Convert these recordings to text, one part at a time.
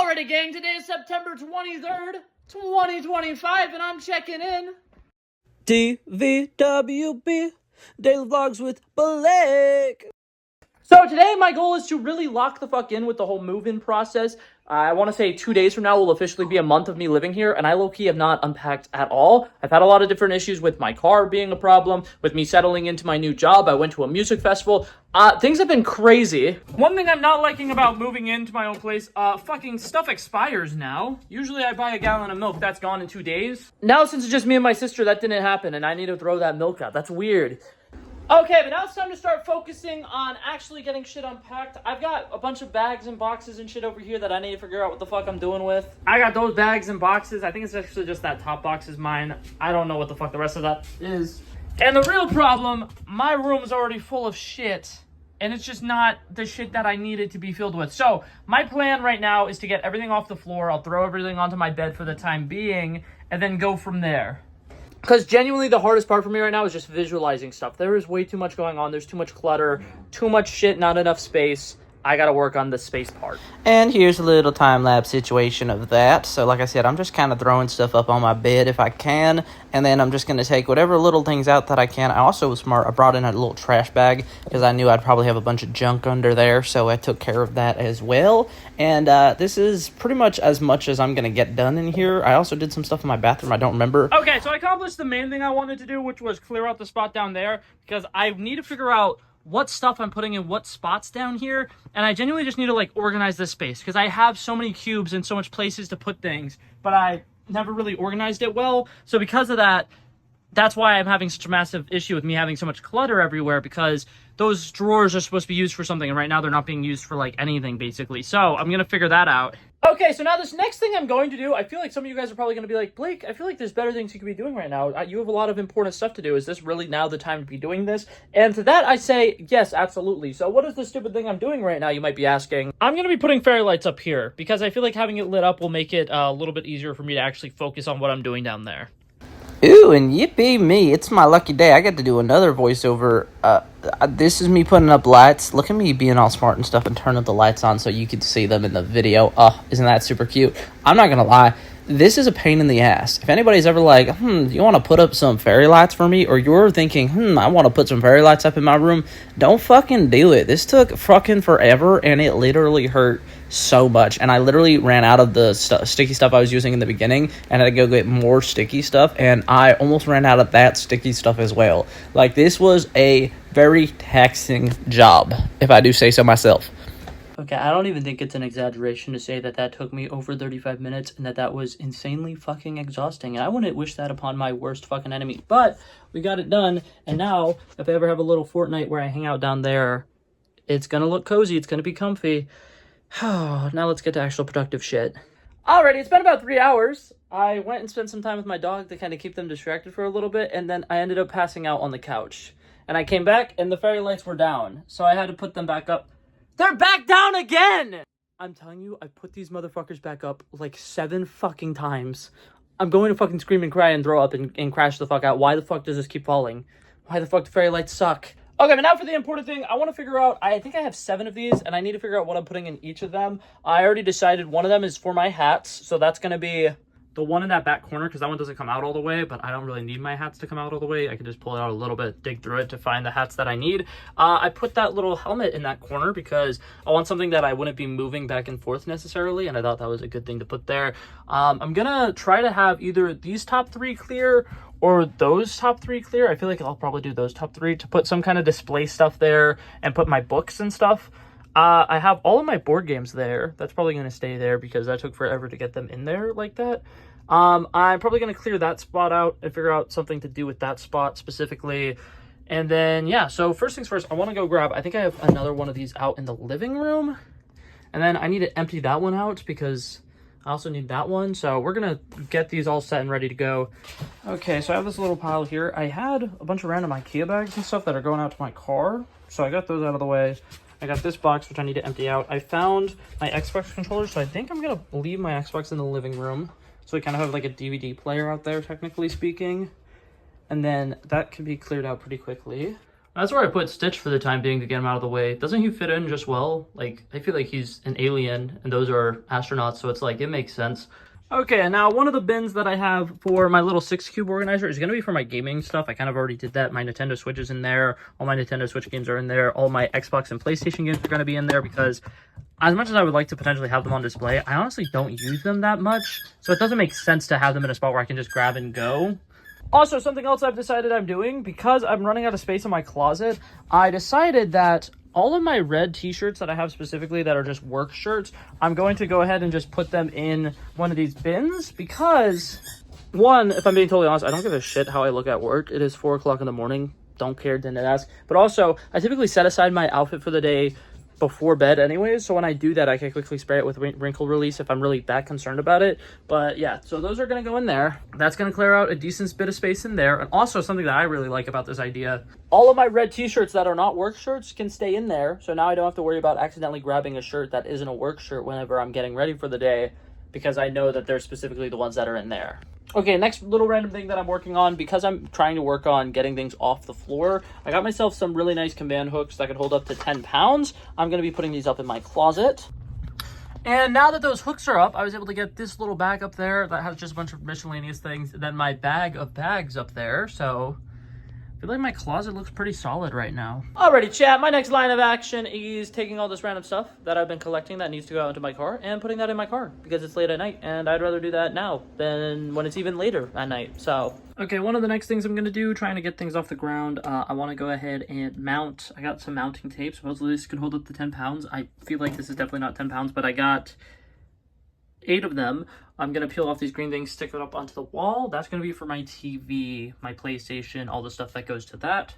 Alrighty, gang, today is September 23rd, 2025, and I'm checking in. DVWB, Daily Vlogs with Blake. So today, my goal is to really lock the fuck in with the whole move-in process. I want to say 2 days from now will officially be a month of me living here, and I low-key have not unpacked at all. I've had a lot of different issues with my car being a problem, with me settling into my new job. I went to a music festival. Things have been crazy. One thing I'm not liking about moving into my own place, fucking stuff expires now. Usually I buy a gallon of milk, that's gone in 2 days. Now, since it's just me and my sister, that didn't happen, and I need to throw that milk out. That's weird. Okay, but now it's time to start focusing on actually getting shit unpacked. I've got a bunch of bags and boxes and shit over here that I need to figure out what the fuck I'm doing with. I got those bags and boxes. I think it's actually just that top box is mine. I don't know what the fuck the rest of that is. And the real problem, my room is already full of shit. And it's just not the shit that I needed to be filled with. So, my plan right now is to get everything off the floor. I'll throw everything onto my bed for the time being. And then go from there. Because genuinely the hardest part for me right now is just visualizing stuff. There is way too much going on. There's too much clutter, too much shit, not enough space. I gotta work on the space part. And here's a little time-lapse situation of that. So like I said, I'm just kind of throwing stuff up on my bed if I can. And then I'm just going to take whatever little things out that I can. I also was smart. I brought in a little trash bag because I knew I'd probably have a bunch of junk under there. So I took care of that as well. And this is pretty much as I'm going to get done in here. I also did some stuff in my bathroom. I don't remember. Okay, so I accomplished the main thing I wanted to do, which was clear out the spot down there. Because I need to figure out what stuff I'm putting in what spots down here, and I genuinely just need to like organize this space because I have so many cubes and so much places to put things, but I never really organized it well. So because of that, that's why I'm having such a massive issue with me having so much clutter everywhere, because those drawers are supposed to be used for something, and right now they're not being used for like anything basically. So I'm gonna figure that out. Okay, so now this next thing I'm going to do, I feel like some of you guys are probably going to be like, Blake, I feel like there's better things you could be doing right now. You have a lot of important stuff to do. Is this really now the time to be doing this? And to that, I say, yes, absolutely. So what is the stupid thing I'm doing right now, you might be asking? I'm going to be putting fairy lights up here because I feel like having it lit up will make it a little bit easier for me to actually focus on what I'm doing down there. Ooh, and yippee me, it's my lucky day. I get to do another voiceover. This is me putting up lights. Look at me being all smart and stuff and turn up the lights on so you can see them in the video. Isn't that super cute? I'm not gonna lie, this is a pain in the ass. If anybody's ever like, you want to put up some fairy lights for me? Or you're thinking, I want to put some fairy lights up in my room. Don't fucking do it. This took fucking forever, and it literally hurt so much. And I literally ran out of the sticky stuff I was using in the beginning, and I had to go get more sticky stuff, and I almost ran out of that sticky stuff as well. Like, this was a very taxing job, if I do say so myself. Okay, I don't even think it's an exaggeration to say that that took me over 35 minutes and that was insanely fucking exhausting. And I wouldn't wish that upon my worst fucking enemy. But we got it done. And now, if I ever have a little Fortnite where I hang out down there, it's gonna look cozy. It's gonna be comfy. Now let's get to actual productive shit. Alrighty, it's been about 3 hours. I went and spent some time with my dog to kind of keep them distracted for a little bit. And then I ended up passing out on the couch. And I came back and the fairy lights were down. So I had to put them back up. They're back down again! I'm telling you, I put these motherfuckers back up like 7 fucking times. I'm going to fucking scream and cry and throw up and crash the fuck out. Why the fuck does this keep falling? Why the fuck do fairy lights suck? Okay, but now for the important thing. I want to figure out, I think I have 7 of these, and I need to figure out what I'm putting in each of them. I already decided one of them is for my hats, so that's going to be the one in that back corner, because that one doesn't come out all the way, but I don't really need my hats to come out all the way. I can just pull it out a little bit, dig through it to find the hats that I need. I put that little helmet in that corner because I want something that I wouldn't be moving back and forth necessarily, and I thought that was a good thing to put there. I'm gonna try to have either these top 3 clear or those top 3 clear. I feel like I'll probably do those top 3 to put some kind of display stuff there and put my books and stuff. I have all of my board games there. That's probably going to stay there because that took forever to get them in there like that. I'm probably going to clear that spot out and figure out something to do with that spot specifically. And then, yeah, so first things first, I want to go grab, I think I have another one of these out in the living room. And then I need to empty that one out because I also need that one. So we're going to get these all set and ready to go. Okay, so I have this little pile here. I had a bunch of random IKEA bags and stuff that are going out to my car. So I got those out of the way. I got this box, which I need to empty out. I found my Xbox controller, so I think I'm going to leave my Xbox in the living room. So we kind of have like a DVD player out there, technically speaking. And then that can be cleared out pretty quickly. That's where I put Stitch for the time being to get him out of the way. Doesn't he fit in just well? Like, I feel like he's an alien and those are astronauts, so it's like, it makes sense. Okay, and now one of the bins that I have for my little 6-cube organizer is going to be for my gaming stuff. I kind of already did that. My Nintendo Switch is in there. All my Nintendo Switch games are in there. All my Xbox and PlayStation games are going to be in there because as much as I would like to potentially have them on display, I honestly don't use them that much. So it doesn't make sense to have them in a spot where I can just grab and go. Also, something else I've decided I'm doing, because I'm running out of space in my closet, I decided that all of my red t-shirts that I have specifically that are just work shirts, I'm going to go ahead and just put them in one of these bins because, one, if I'm being totally honest, I don't give a shit how I look at work. It is 4 o'clock in the morning. Don't care, didn't ask. But also, I typically set aside my outfit for the day before bed anyways, so when I do that I can quickly spray it with wrinkle release if I'm really that concerned about it. But yeah, so those are going to go in there. That's going to clear out a decent bit of space in there. And also something that I really like about this idea, all of my red t-shirts that are not work shirts can stay in there, so now I don't have to worry about accidentally grabbing a shirt that isn't a work shirt whenever I'm getting ready for the day, because I know that they're specifically the ones that are in there. Okay, next little random thing that I'm working on, because I'm trying to work on getting things off the floor, I got myself some really nice command hooks that can hold up to 10 pounds. I'm going to be putting these up in my closet. And now that those hooks are up, I was able to get this little bag up there that has just a bunch of miscellaneous things, and then my bag of bags up there, so I feel like my closet looks pretty solid right now. Alrighty, chat. My next line of action is taking all this random stuff that I've been collecting that needs to go out into my car and putting that in my car because it's late at night and I'd rather do that now than when it's even later at night. So, okay, one of the next things I'm going to do, trying to get things off the ground, I want to go ahead and mount. I got some mounting tape. Supposedly this could hold up to 10 pounds. I feel like this is definitely not 10 pounds, but I got 8 of them. I'm going to peel off these green things, stick it up onto the wall. That's going to be for my TV, my PlayStation, all the stuff that goes to that.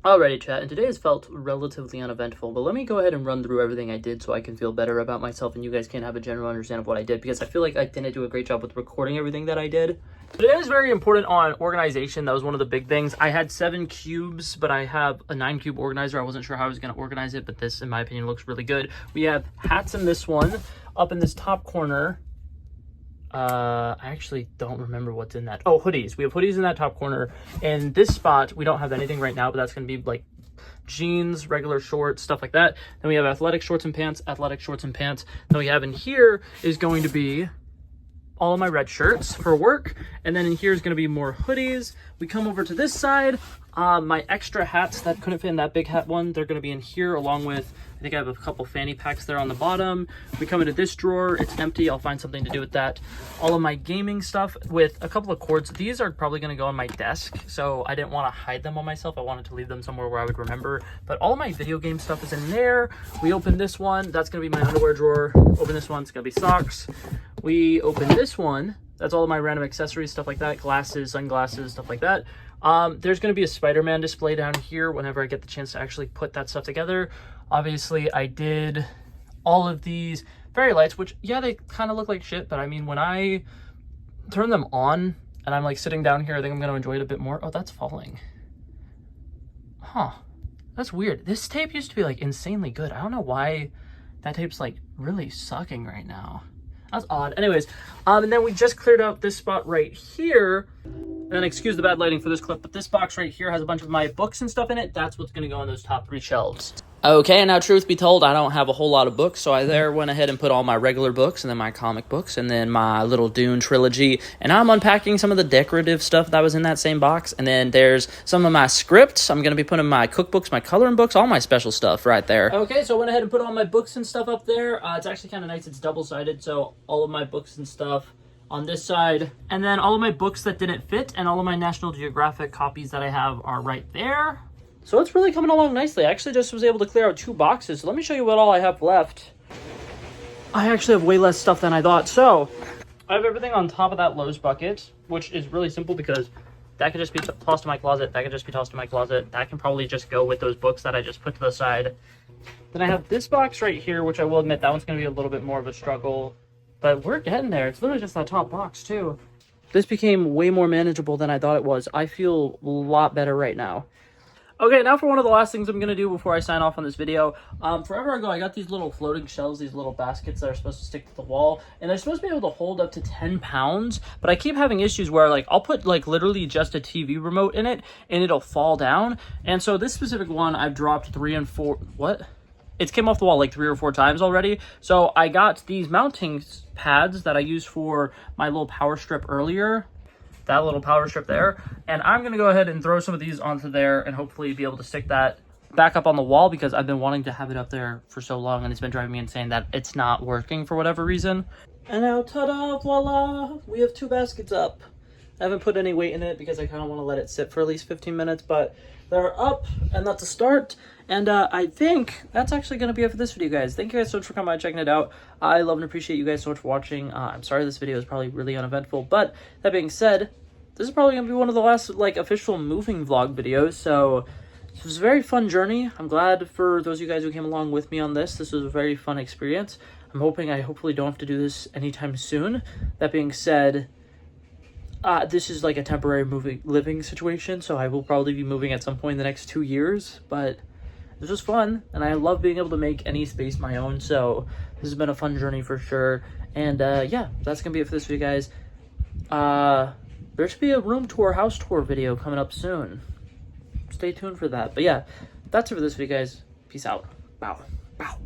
Alrighty, chat, and today has felt relatively uneventful, but let me go ahead and run through everything I did so I can feel better about myself and you guys can have a general understanding of what I did, because I feel like I didn't do a great job with recording everything that I did. But it is very important on organization. That was one of the big things. I had 7 cubes, but I have a 9-cube organizer. I wasn't sure how I was going to organize it, but this, in my opinion, looks really good. We have hats in this one. Up in this top corner, I actually don't remember what's in that. Oh, hoodies. We have hoodies in that top corner. In this spot, we don't have anything right now, but that's going to be like jeans, regular shorts, stuff like that. Then we have athletic shorts and pants, athletic shorts and pants. Then we have in here is going to be all of my red shirts for work. And then in here is going to be more hoodies. We come over to this side. My extra hats that couldn't fit in that big hat one, they're going to be in here along with, I think I have a couple fanny packs there on the bottom. We come into this drawer. It's empty. I'll find something to do with that. All of my gaming stuff with a couple of cords. These are probably going to go on my desk, so I didn't want to hide them on myself. I wanted to leave them somewhere where I would remember. But all of my video game stuff is in there. We open this one. That's going to be my underwear drawer. Open this one. It's going to be socks. We open this one. That's all of my random accessories, stuff like that. Glasses, sunglasses, stuff like that. There's going to be a Spider-Man display down here whenever I get the chance to actually put that stuff together. Obviously, I did all of these fairy lights, which, yeah, they kind of look like shit, but I mean, when I turn them on and I'm like sitting down here, I think I'm going to enjoy it a bit more. Oh, that's falling. Huh. That's weird. This tape used to be like insanely good. I don't know why that tape's like really sucking right now. That's odd. Anyways, and then we just cleared out this spot right here. And excuse the bad lighting for this clip, but this box right here has a bunch of my books and stuff in it. That's what's going to go on those top 3 shelves. Okay, now truth be told, I don't have a whole lot of books, so I went ahead and put all my regular books, and then my comic books, and then my little Dune trilogy, and now I'm unpacking some of the decorative stuff that was in that same box, and then there's some of my scripts. I'm going to be putting my cookbooks, my coloring books, all my special stuff right there. Okay, so I went ahead and put all my books and stuff up there. It's actually kind of nice. It's double-sided, so all of my books and stuff on this side, and then all of my books that didn't fit and all of my National Geographic copies that I have are right there. So it's really coming along nicely. I actually just was able to clear out 2 boxes. So let me show you what all I have left. I actually have way less stuff than I thought. So I have everything on top of that Lowe's bucket, which is really simple because that could just be tossed to my closet. That could just be tossed to my closet. That can probably just go with those books that I just put to the side. Then I have this box right here, which I will admit that one's going to be a little bit more of a struggle. But we're getting there. It's literally just that top box too. This became way more manageable than I thought it was. I feel a lot better right now. Okay, now for one of the last things I'm going to do before I sign off on this video. Forever ago, I got these little floating shelves, these little baskets that are supposed to stick to the wall, and they're supposed to be able to hold up to 10 pounds, but I keep having issues where, like, I'll put, like, literally just a TV remote in it, and it'll fall down, and so this specific one, I've dropped 3 and 4, what? It came off the wall like 3 or 4 times already, so I got these mounting pads that I used for my little power strip earlier, that little power strip there, and I'm gonna go ahead and throw some of these onto there and hopefully be able to stick that back up on the wall because I've been wanting to have it up there for so long and it's been driving me insane that it's not working for whatever reason. And now, ta-da, voila, we have 2 baskets up. I haven't put any weight in it because I kind of want to let it sit for at least 15 minutes, but they're up and that's a start. And I think that's actually going to be it for this video, guys. Thank you guys so much for coming by and checking it out. I love and appreciate you guys so much for watching. I'm sorry this video is probably really uneventful, but that being said, this is probably going to be one of the last, like, official moving vlog videos, so it was a very fun journey. I'm glad for those of you guys who came along with me on this. This was a very fun experience. I'm hoping I hopefully don't have to do this anytime soon. That being said, this is like a temporary living situation, so I will probably be moving at some point in the next 2 years, but this was fun, and I love being able to make any space my own, so this has been a fun journey for sure. And yeah, that's gonna be it for this video, guys. There should be a room tour, house tour video coming up soon. Stay tuned for that. But yeah, that's it for this video, guys. Peace out. Bow. Bow.